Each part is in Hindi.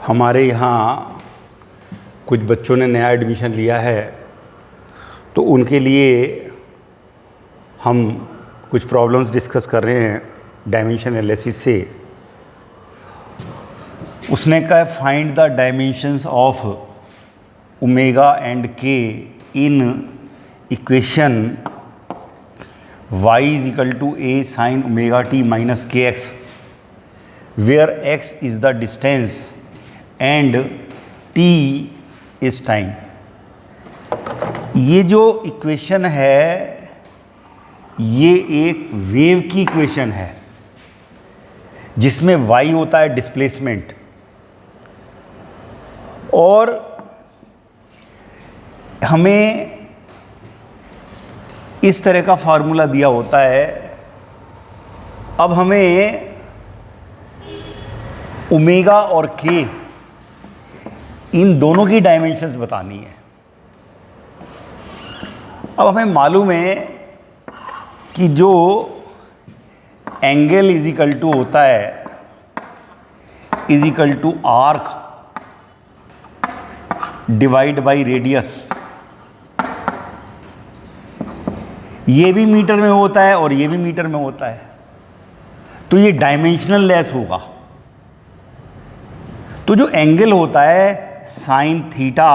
हमारे यहाँ कुछ बच्चों ने नया एडमिशन लिया है, तो उनके लिए हम कुछ प्रॉब्लम्स डिस्कस कर रहे हैं डायमेंशन एनालिसिस से। उसने कहा है find the dimensions of omega and k in equation y is equal to a sine omega t minus k x, where x is the distance and t is time. ये जो इक्वेशन है ये एक वेव की इक्वेशन है जिसमें y होता है डिस्प्लेसमेंट, और हमें इस तरह का फार्मूला दिया होता है। अब हमें ओमेगा और के इन दोनों की डायमेंशंस बतानी है। अब हमें मालूम है कि जो एंगल इज इक्वल टू होता है is equal to arc divide by radius. ये भी मीटर में होता है और ये भी मीटर में होता है, तो ये डायमेंशनल लेस होगा। तो जो एंगल होता है साइन थीटा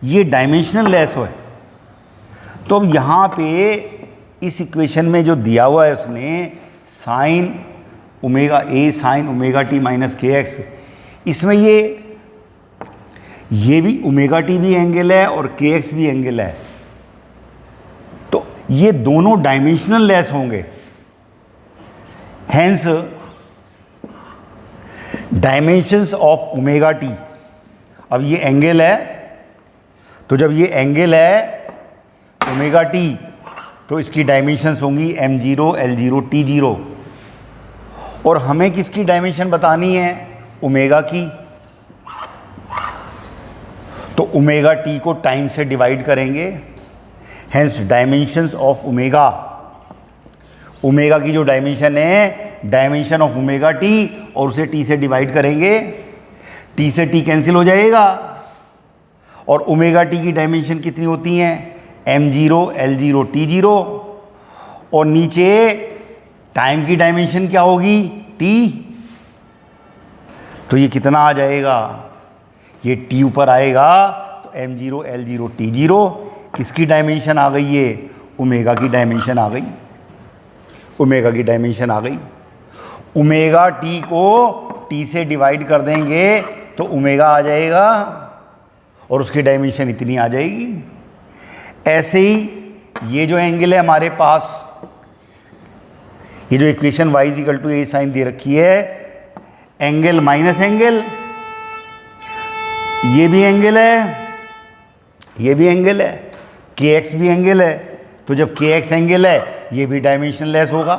ये डायमेंशनल लेस है। तो अब यहाँ पे इस इक्वेशन में जो दिया हुआ है उसने sine omega A sine omega T minus k x, इसमें ये भी ओमेगा टी भी एंगल है और के एक्स भी एंगल है, तो ये दोनों डायमेंशनल लेस होंगे। Hence dimensions of omega T, अब ये एंगल है, तो जब ये एंगल है ओमेगा टी तो इसकी डायमेंशंस होंगी m0 l0 t0, और हमें किसकी डायमेंशन बतानी है ओमेगा की। तो ओमेगा टी को टाइम से डिवाइड करेंगे, hence dimensions of omega, omega की जो डायमेंशन है डायमेंशन ऑफ ओमेगा टी, और उसे टी से डिवाइड करेंगे, टी से टी कैंसिल हो जाएगा, और ओमेगा टी की डायमेंशन कितनी होती हैं m0 l0 t0, और नीचे टाइम की डायमेंशन क्या होगी t। तो ये कितना आ जाएगा, ये t ऊपर आएगा तो m0 l0 t0 किसकी डायमेंशन आ गई, ये ओमेगा की डायमेंशन आ गई, ओमेगा की डायमेंशन आ गई। ओमेगा टी को टी से डिवाइड कर देंगे तो ओमेगा आ जाएगा और उसकी डायमेंशन इतनी आ जाएगी। ऐसे ही ये जो एंगल है हमारे पास, ये जो equation y is equal to a sine दे रखी है, एंगल माइनस एंगल, ये भी एंगल है, ये भी एंगल है, के एक्स भी एंगल है, तो जब के एक्स एंगल है ये भी डायमेंशन लेस होगा।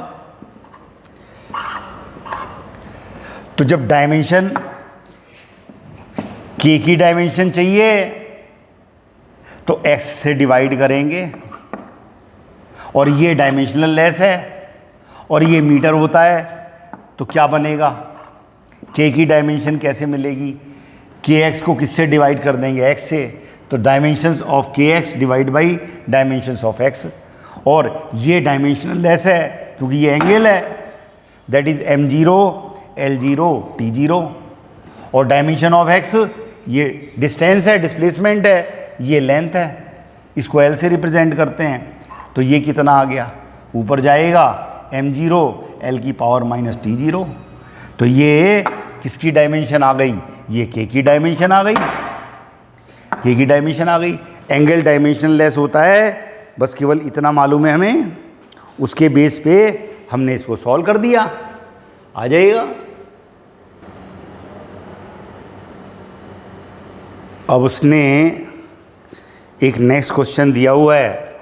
तो जब डायमेंशन के की डायमेंशन चाहिए तो x से डिवाइड करेंगे, और ये डायमेंशनल लेस है और ये मीटर होता है, तो क्या बनेगा, k की डायमेंशन कैसे मिलेगी, के एक्स को किससे डिवाइड कर देंगे x से, तो डायमेंशंस ऑफ के x divide by dimensions of x, और ये डायमेंशनल लेस है क्योंकि ये एंगल है, that is m0 l0 t0, और डायमेंशन ऑफ x ये डिस्टेंस है, डिस्प्लेसमेंट है, ये लेंथ है, इसको l से रिप्रेजेंट करते हैं। तो ये कितना आ गया, ऊपर जाएगा m0 l की पावर माइनस t0, तो ये किसकी डायमेंशन आ गई, ये k की डायमेंशन आ गई, k की डायमेंशन आ गई। एंगल डायमेंशन लेस होता है, बस केवल इतना मालूम है हमें, उसके बेस पे हमने इसको सॉल्व कर दिया, आ जाएगा। अब उसने एक नेक्स्ट क्वेश्चन दिया हुआ है,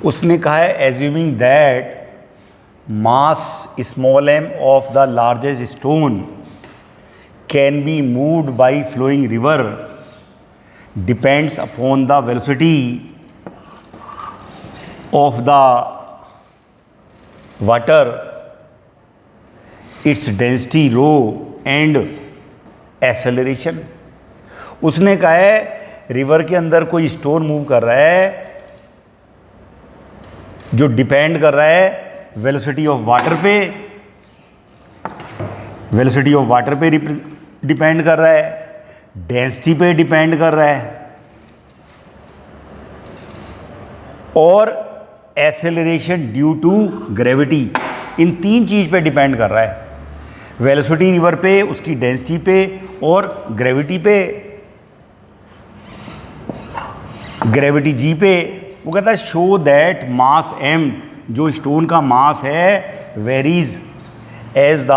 उसने कहा है assuming that mass small m of the largest stone can be moved by flowing river depends upon the velocity of the water its density rho and acceleration. उसने कहा है रिवर के अंदर कोई स्टोन मूव कर रहा है जो डिपेंड कर रहा है वेलोसिटी ऑफ वाटर पे, वेलोसिटी ऑफ वाटर पे डिपेंड कर रहा है, डेंसिटी पे डिपेंड कर रहा है और एक्सेलरेशन ड्यू टू ग्रेविटी। इन तीन चीज़ पे डिपेंड कर रहा है, वेलोसिटी रिवर पे, उसकी डेंसिटी पे और ग्रेविटी पे, ग्रेविटी जी पे। वो कहता है शो दैट मास m, जो स्टोन का मास है, varies as the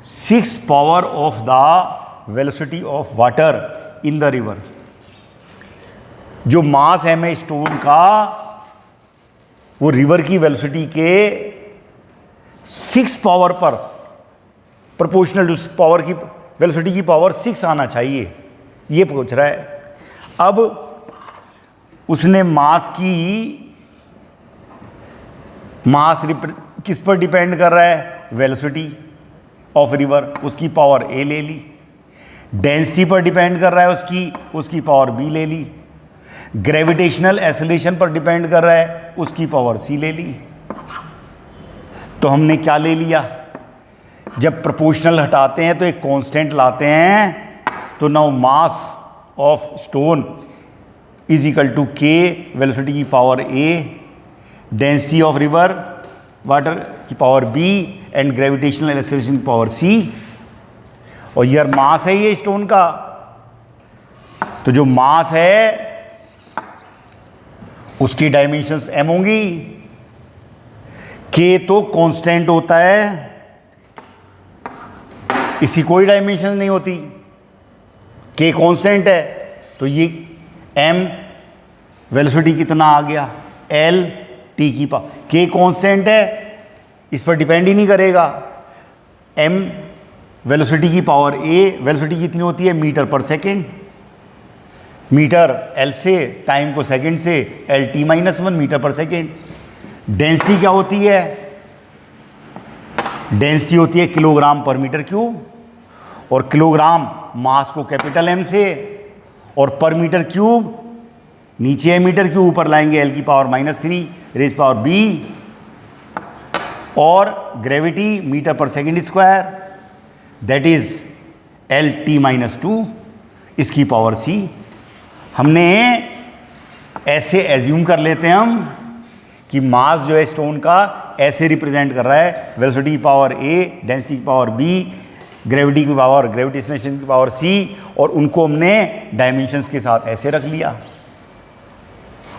6 power of the velocity of water in the river. जो मास है स्टोन का, वो रिवर की वेलोसिटी के 6 पावर पर प्रोपोर्शनल टू पावर की वेलोसिटी की पावर 6 आना चाहिए, ये पूछ रहा है। अब उसने मास किस पर डिपेंड कर रहा है, वेलोसिटी ऑफ रिवर, उसकी पावर a ले ली। डेंसिटी पर डिपेंड कर रहा है उसकी पावर b ले ली। ग्रेविटेशनल एक्सेलरेशन पर डिपेंड कर रहा है, उसकी पावर c ले ली। तो हमने क्या ले लिया, जब प्रोपोर्शनल हटाते हैं तो एक कांस्टेंट लाते हैं, तो now mass of stone is equal to k, velocity की power a, density of river water की power b and gravitational acceleration की पावर c। और यह मास है ये स्टोन का, तो जो मास है उसकी डायमेंशंस m होंगी। k तो कांस्टेंट होता है, इसकी कोई डायमेंशन नहीं होती, k कांस्टेंट है, तो ये m वेलोसिटी कितना आ गया, l t की पावर, k कांस्टेंट है, इस पर डिपेंड ही नहीं करेगा। m वेलोसिटी की पावर a, वेलोसिटी कितनी होती है, मीटर पर सेकेंड, मीटर l से, टाइम को सेकेंड से, LT-1 मीटर पर सेकेंड। डेंसिटी क्या होती है, डेंसिटी होती है किलोग्राम पर मीटर क्यूब, और किलोग्राम मास को कैपिटल M से, और पर मीटर क्यूब नीचे है मीटर क्यूब, ऊपर लाएंगे l की पावर -3 रेज पावर b, और ग्रेविटी मीटर पर second square, that is LT-2, इसकी पावर c। हमने ऐसे एज्यूम कर लेते हैं हम कि मास जो है स्टोन का ऐसे रिप्रेजेंट कर रहा है, वेलोसिटी की पावर a, डेंसिटी की पावर b, ग्रेविटी की पावर, ग्रेविटेशनल की पावर c, और उनको हमने डायमेंशंस के साथ ऐसे रख लिया।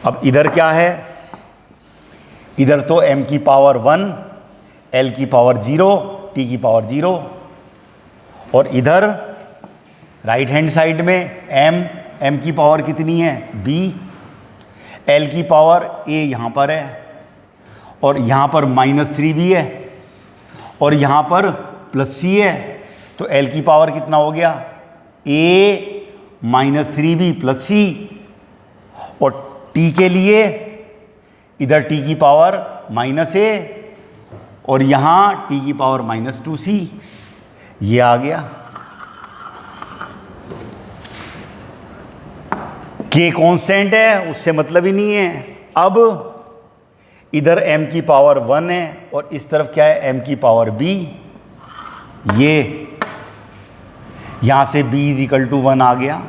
अब इधर क्या है, इधर तो m की पावर 1, l की पावर 0, t की पावर 0, और इधर राइट हैंड साइड में m की पावर कितनी है, b, l की पावर a यहाँ पर है, और यहाँ पर -3 भी है, और यहाँ पर +c है, तो l की पावर कितना हो गया, a -3b +c, और t के लिए इधर t की पावर -a, और यहाँ t की पावर -2c, ये आ गया। k कांस्टेंट है, उससे मतलब ही नहीं है। अब इधर m की पावर 1 है, और इस तरफ क्या है, m की पावर b, ये यहां से b = 1 आ गया।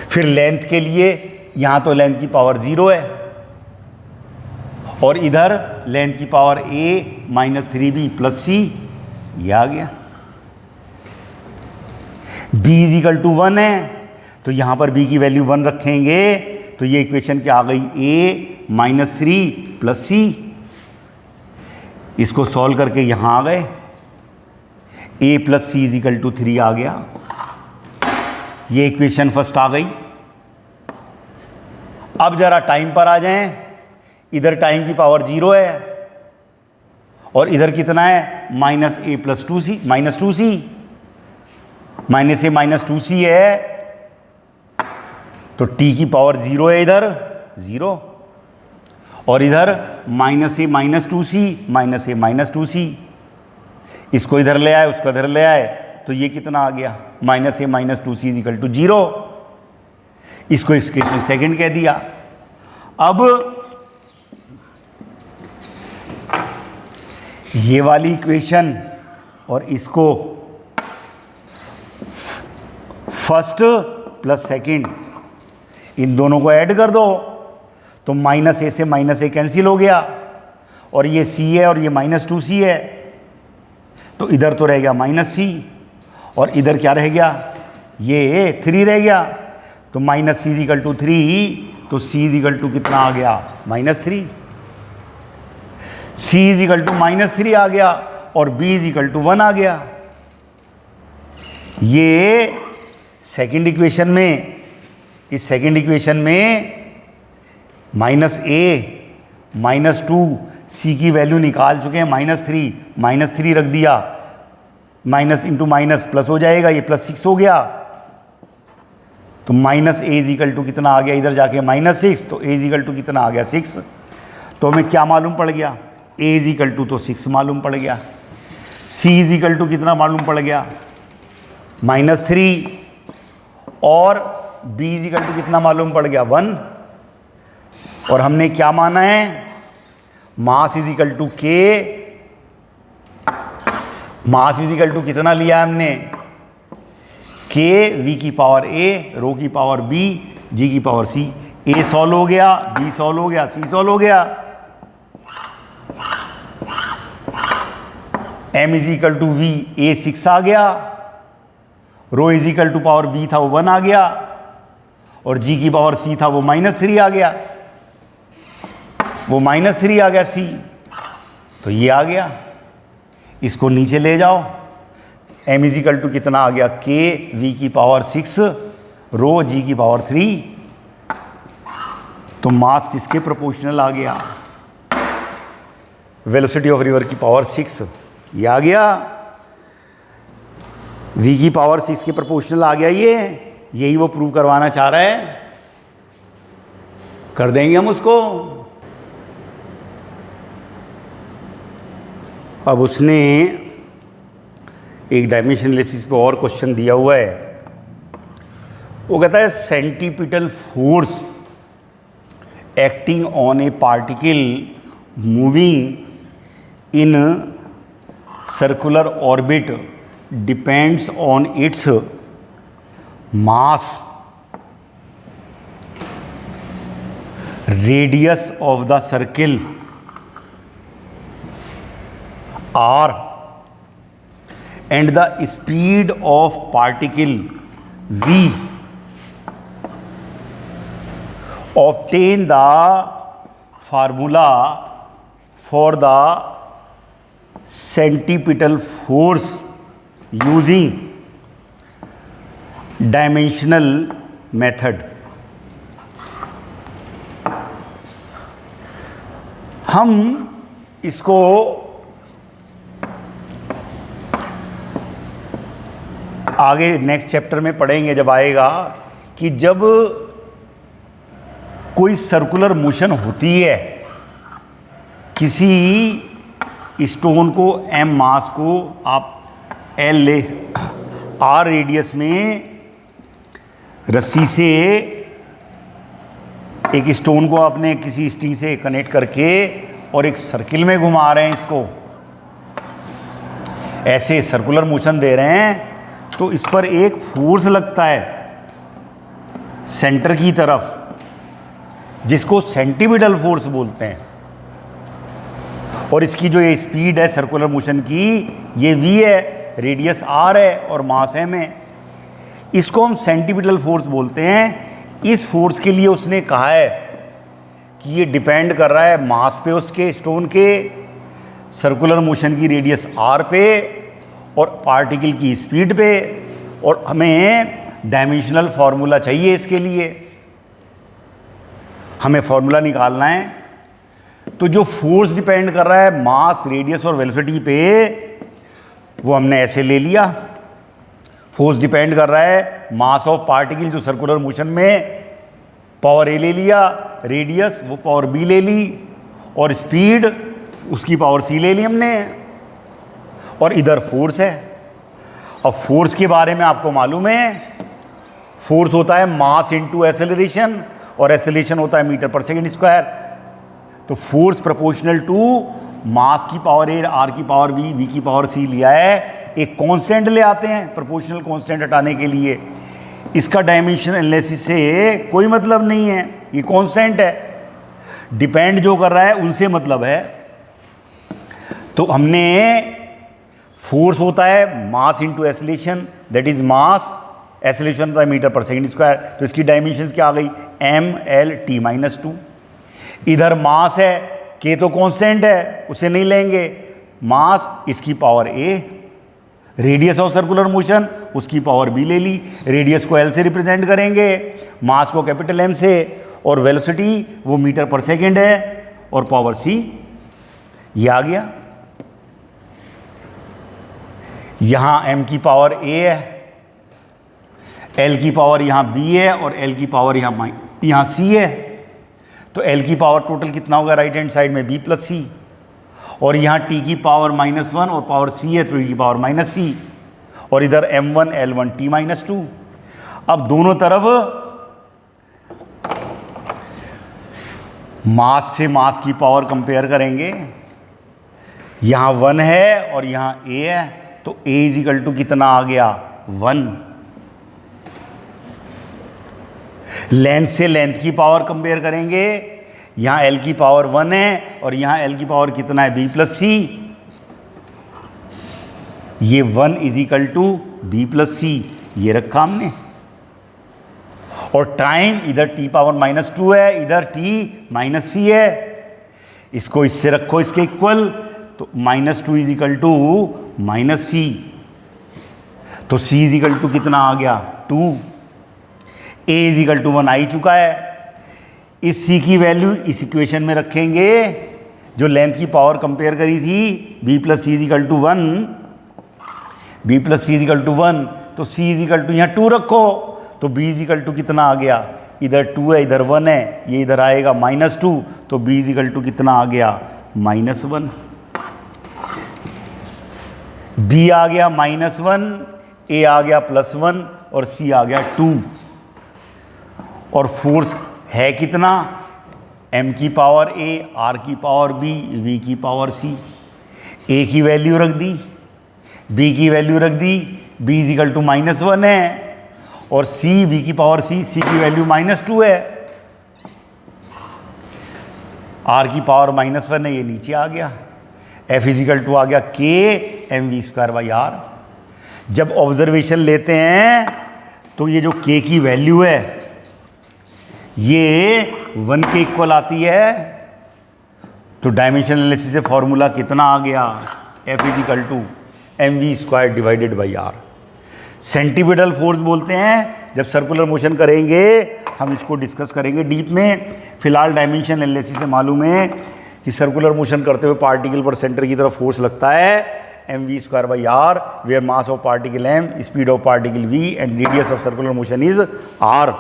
फिर लेंथ के लिए यहां तो लेंथ की पावर 0 है, और इधर लेंथ की पावर a -3b +c, ये आ गया। b = 1 है, तो यहाँ पर b की वैल्यू 1 रखेंगे, तो ये इक्वेशन क्या आ गई, a -3 +c। इसको सॉल्व करके यहाँ आ गए, a + c = 3 आ गया। ये इक्वेशन फर्स्ट आ गई। अब जरा टाइम पर आ जाएं, इधर टाइम की पावर 0 है, और इधर कितना है, -a + 2c, -2c, -a -2c है, तो t की पावर 0 है, इधर 0, और इधर -a -2c इसको इधर ले आए, उसको इधर ले आए, तो ये कितना आ गया, -a -2c = 0। इसको इसके सेकंड कह दिया। अब ये वाली इक्वेशन और इसको फर्स्ट प्लस सेकंड, इन दोनों को ऐड कर दो तो -a से -a कैंसिल हो गया, और ये c है और ये -2c है, तो इधर तो रह गया -c, और इधर क्या रह गया, ये 3 रह गया, तो -c = 3, तो c = कितना आ गया, -3। c = -3 आ गया और b = 1 आ गया। ये सेकंड इक्वेशन में, इस सेकंड इक्वेशन में -a -2c की वैल्यू निकाल चुके हैं, -3 रख दिया, माइनस इंटू माइनस प्लस हो जाएगा, ये +6 हो गया, तो -a = कितना आ गया, इधर जाके -6, तो a = कितना आ गया, 6। तो हमें क्या मालूम पड़ गया, a = तो 6 मालूम पड़ गया, c = कितना मालूम पड़ गया, -3, और b = कितना मालूम पड़ गया, 1। और हमने क्या माना है, मास = k, मास = कितना लिया है हमने, k v⁴a, रो की पावर b, g की पावर c। a सॉल्व हो गया, b सॉल्व हो गया, c सॉल्व हो गया। m = v, a 6 आ गया, रो = पावर b था वो 1 आ गया, और g की पावर c था वो -3 आ गया, वो -3 आ गया c, तो ये आ गया। इसको नीचे ले जाओ, m = कितना आ गया, k v⁴6, रो g की पावर 3, तो मास किसके प्रोपोर्शनल आ गया, वेलोसिटी ऑफ रिवर की पावर 6, ये आ गया, v⁴6 के प्रोपोर्शनल आ गया। ये यही वो प्रूव करवाना चाह रहा है, कर देंगे हम उसको। अब उसने एक डायमेंशन एनालिसिस पे और क्वेश्चन दिया हुआ है, वो कहता है centripetal force acting on A particle moving in circular orbit depends on its mass, radius of the circle r and the speed of particle v, obtain the formula for the centripetal force using dimensional method। हम इसको आगे नेक्स्ट चैप्टर में पढ़ेंगे जब आएगा, कि जब कोई सर्कुलर मोशन होती है, किसी स्टोन को m मास को आप l ले, r रेडियस में रस्सी से एक स्टोन को आपने किसी स्ट्रिंग से कनेक्ट करके और एक सर्किल में घुमा रहे हैं, इसको ऐसे सर्कुलर मोशन दे रहे हैं, तो इस पर एक फोर्स लगता है सेंटर की तरफ, जिसको सेंटीपिटल फोर्स बोलते हैं। और इसकी जो ये स्पीड है सर्कुलर मोशन की, ये v है, रेडियस r है और मास m है, इसको हम सेंटीपिटल फोर्स बोलते हैं। इस फोर्स के लिए उसने कहा है कि ये डिपेंड कर रहा है मास पे, उसके स्टोन के, सर्कुलर मोशन की रेडियस r पे और पार्टिकल की स्पीड पे, और हमें डायमेंशनल फार्मूला चाहिए इसके लिए, हमें फार्मूला निकालना है। तो जो फोर्स डिपेंड कर रहा है मास, रेडियस और वेलोसिटी पे, वो हमने ऐसे ले लिया। फोर्स डिपेंड कर रहा है मास ऑफ पार्टिकल, जो सर्कुलर मोशन में, पावर a ले लिया, रेडियस वो पावर b ले ली, और स्पीड उसकी पावर c ले ली हमने, और इधर फोर्स है। अब फोर्स के बारे में आपको मालूम है, फोर्स होता है मास इनटू एक्सेलरेशन, और एक्सेलरेशन होता है मीटर पर सेकंड स्क्वायर। तो फोर्स प्रोपोर्शनल टू मास की पावर a, r की पावर b, v की पावर c लिया है। एक कांस्टेंट ले आते हैं प्रोपोर्शनल कांस्टेंट हटाने के लिए। इसका डायमेंशन एनालिसिस से कोई मतलब नहीं है, ये कांस्टेंट है, डिपेंड जो कर रहा है उनसे मतलब है। तो हमने फोर्स होता है mass into acceleration, that is mass, acceleration होता है मीटर पर सेकंड स्क्वायर। तो इसकी डायमेंशंस क्या आ गई, m/l(t-2)। इधर मास है, k तो कांस्टेंट है, उसे नहीं लेंगे, मास इसकी power a, radius of circular motion उसकी पावर b ले ली। रेडियस को l से रिप्रेजेंट करेंगे, मास को कैपिटल M से, और वेलोसिटी वो मीटर पर सेकंड है, और पावर c ये आ गया। यहाँ m की पावर a है, l की पावर यहाँ b है, और l की पावर यहाँ c है। तो l की पावर टोटल कितना होगा राइट हैंड साइड में, b प्लस c, और यहाँ t की पावर -1 और पावर c है तो e की पावर -c, और इधर m1 l1 t-2। अब दोनों तरफ मास से मास की पावर कंपेयर करेंगे। यहाँ 1 है और यहाँ a है, तो a इजिकल टू कितना आ गया, 1। लेंथ से लेंथ की पावर कंपेयर करेंगे, यहाँ l की पावर 1 है और यहाँ l की पावर कितना है, b प्लस c। ये 1 equal to b plus c ये रखा हमने। और टाइम इधर t पावर -2 है, इधर t -c है, इसको इससे रखो इसके इक्वल, तो -2 इजिकल टू -c, तो c इजिकल टू कितना आ गया, 2। a इजिकल टू 1 आ ही चुका है। इस c की वैल्यू इस इक्वेशन में रखेंगे जो लेंथ की पावर कंपेयर करी थी, b plus c equal to 1, b plus c equal to 1, तो c इजिकल टू यहाँ 2 रखो, तो b इजिकल टू कितना आ गया, इधर 2 है इधर 1 है, ये इधर आएगा -2, तो b इजिकल टू कितना आ गया, -1। b आ गया -1, a आ गया +1 और c आ गया 2। और फोर्स है कितना, m की पावर a, r की पावर b, v की पावर c। a की वैल्यू रख दी, b की वैल्यू रख दी, b इजिकल टू -1 है, और c v की पावर c, c की वैल्यू -2 है, r की पावर -1 है, ये नीचे आ गया। f इजिकल टू आ गया k mv²/r। जब ऑब्जर्वेशन लेते हैं तो ये जो k की वैल्यू है ये 1 के इक्वल आती है, तो डायमेंशन एनालिसिस से फॉर्मूला कितना आ गया, f equal to mv²/r। Centripetal force बोलते हैं। जब सर्कुलर मोशन करेंगे हम इसको डिस्कस करेंगे डीप में। फिलहाल डायमेंशन एनालिसिस से मालूम है कि सर्कुलर मोशन करते हुए पार्टिकल पर सेंटर की तरफ फोर्स लगता है mv²/r, where mass of particle m, speed of particle v and radius of circular motion is r।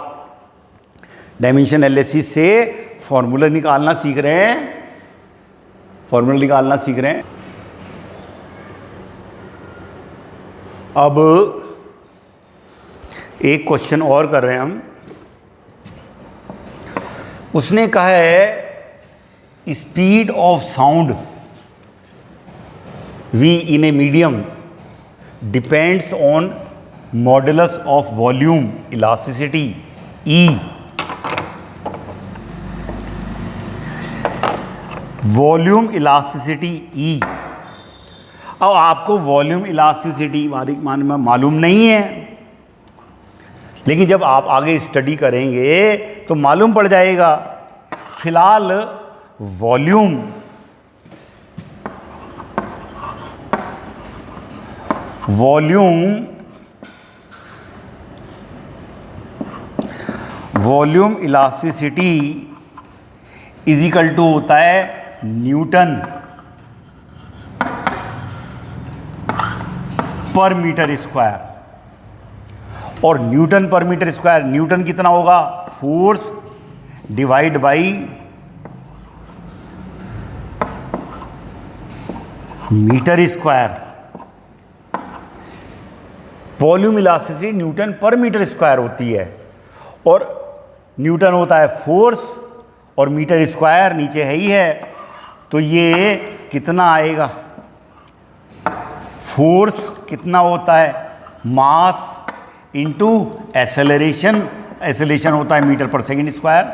Dimension analysis से फॉर्मूला निकालना सीख रहे हैं, फॉर्मूला निकालना सीख रहे हैं। अब एक क्वेश्चन और कर रहे हैं हम। उसने कहा है speed of sound v in a medium depends on modulus of volume elasticity E। Volume elasticity E। अब आपको वॉल्यूम इलास्टिसिटी बारीक मालूम नहीं है, लेकिन जब आप आगे स्टडी करेंगे तो मालूम पड़ जाएगा। फिलहाल वॉल्यूम इलास्टिसिटी इजिकल टू होता है न्यूटन पर मीटर स्क्वायर। और न्यूटन पर मीटर स्क्वायर, न्यूटन कितना होगा, force divide by metre square, volume elasticity newton पर मीटर स्क्वायर होती है, और न्यूटन होता है फोर्स और मीटर स्क्वायर नीचे है ही है, तो ये कितना आएगा, फोर्स कितना होता है, मास इनटू एक्सेलरेशन, एक्सेलरेशन होता है मीटर पर सेकंड स्क्वायर,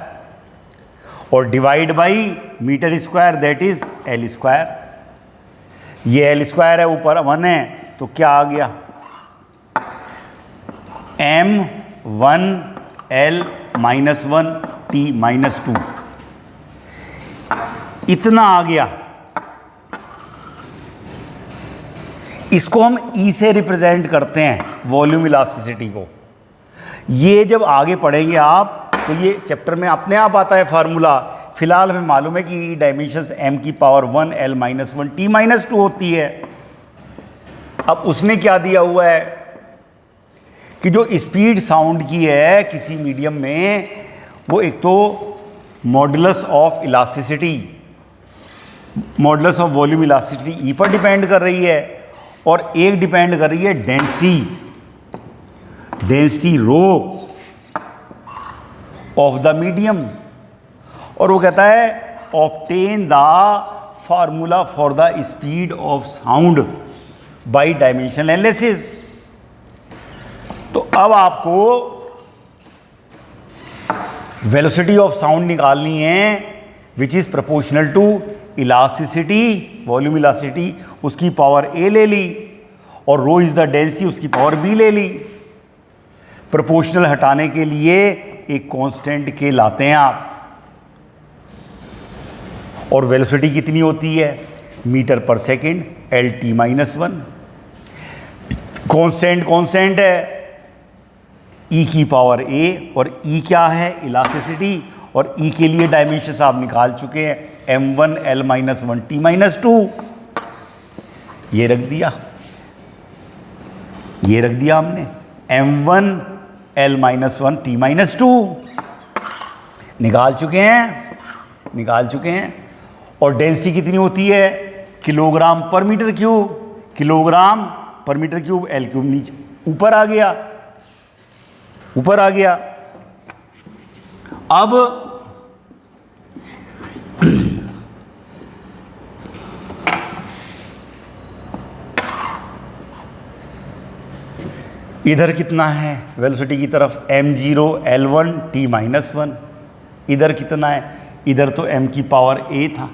और divide by metre square that is L square. ये एल स्क्वायर है, ऊपर 1 है, तो क्या आ गया, m1l - 1 t - 2, इतना आ गया। इसको हम E से रिप्रेजेंट करते हैं, वॉल्यूम इलास्टिसिटी को। ये जब आगे पढ़ेंगे आप तो ये चैप्टर में अपने आप आता है फार्मूला। फिलहाल हमें मालूम है कि डायमेंशंस m की पावर 1 l - 1 t - 2 होती है। अब उसने क्या दिया हुआ है कि जो स्पीड साउंड की है किसी मीडियम में, वो एक तो modulus of elasticity, modulus of volume elasticity E पर डिपेंड कर रही है, और एक डिपेंड कर रही है density rho of the medium. और वो कहता है obtain the formula for the speed of sound by dimensional analysis. तो अब आपको वेलोसिटी ऑफ साउंड निकालनी है which is proportional to elasticity, volume elasticity, उसकी पावर a ले ली, और रो इज द डेंसिटी, उसकी पावर b ले ली। प्रोपोर्शनल हटाने के लिए एक कांस्टेंट के लाते हैं आप, और वेलोसिटी कितनी होती है, मीटर पर सेकंड LT - 1। कांस्टेंट है E की पावर a, और E क्या है, इलास्टिसिटी, और E के लिए डायमेंशन आप निकाल चुके हैं, m1 l - 1 t - 2। ये रख दिया हमने, m1 l - 1 t - 2 निकाल चुके हैं। और डेंसिटी कितनी होती है, किलोग्राम पर मीटर क्यूब, L क्यूब नीचे ऊपर आ गया। अब इधर कितना है वेलोसिटी की तरफ, m0 l1 t - 1। इधर कितना है, इधर तो m की पावर a था,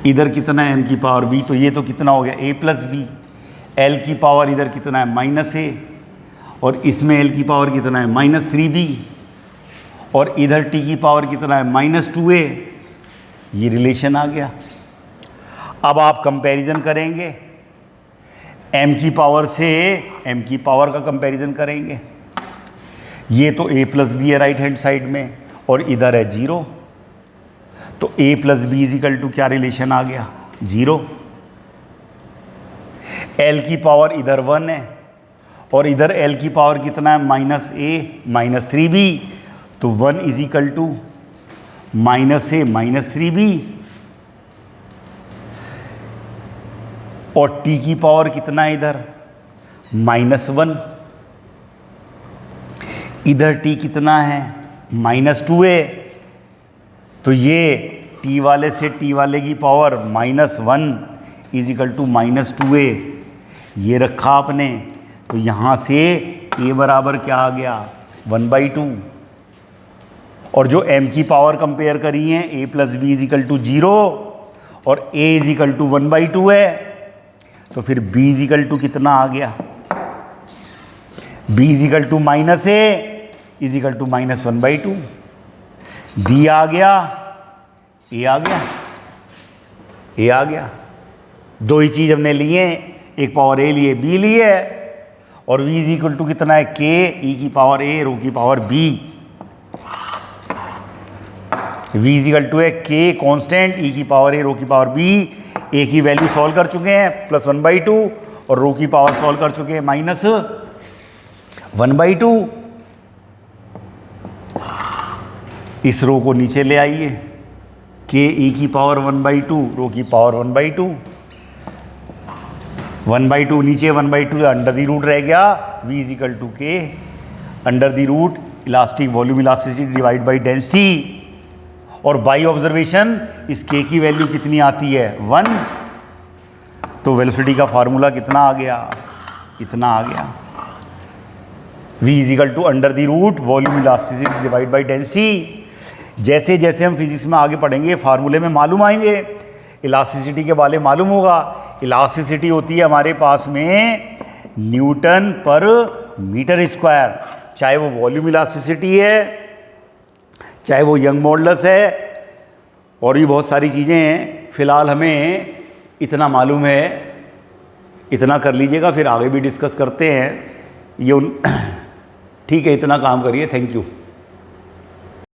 इधर कितना है m की पावर b, तो ये तो कितना हो गया a + b। l की पावर इधर कितना है -a, और इसमें l की पावर कितना है -3b, और इधर t की पावर कितना है -2a। ये रिलेशन आ गया। अब आप कंपैरिजन करेंगे, m की पावर से m की पावर का कंपैरिजन करेंगे। ये तो a + b है राइट हैंड साइड में, और इधर है 0, तो a + b = क्या रिलेशन आ गया, 0। l की पावर इधर 1 है, और इधर l की पावर कितना है -a - 3b, तो 1 = -a - 3b। और t की पावर कितना है इधर -1, इधर t कितना है -2a, तो ये t वाले से t वाले की पावर -1 = -2a। ये रखा आपने, तो यहाँ से a बराबर क्या आ गया, 1/2। और जो m की पावर कंपेयर करी है a + b = 0, और a = 1/2 है, तो फिर b = कितना आ गया, b = -a = -1/2। b आ गया, a आ गया। दो ही चीज़ हमने लिए, एक पावर a लिए, b लिए, और v = कितना है, k, e की पावर a, रो की पावर b। v = है k कांस्टेंट, e की पावर a, रो की पावर b। a की वैल्यू सॉल्व कर चुके हैं +1/2, और रो की पावर सॉल्व कर चुके हैं -1/2। इस रो को नीचे ले आइए, के ई की पावर 1/2 रो की पावर 1/2, 1/2 नीचे 1/2 अंडर दी रूट रह गया, v इज इक्वल टू के under the root elastic volume elasticity divide by density. और बाई ऑब्जर्वेशन इस के की वैल्यू कितनी आती है 1, तो वेलोसिटी का फार्मूला कितना आ गया, इतना आ गया, v is equal to under the root volume elasticity divide by density. जैसे जैसे हम फिजिक्स में आगे पढ़ेंगे फार्मूले में मालूम आएंगे, इलास्टिसिटी के बारे मालूम होगा। इलास्टिसिटी होती है हमारे पास में न्यूटन पर मीटर स्क्वायर, चाहे वो वॉल्यूम इलास्टिसिटी है, चाहे वो यंग मॉडुलस है, और भी बहुत सारी चीज़ें हैं। फिलहाल हमें इतना मालूम है, इतना कर लीजिएगा, फिर आगे भी डिस्कस करते हैं ये ठीक है, इतना काम करिए। Thank you.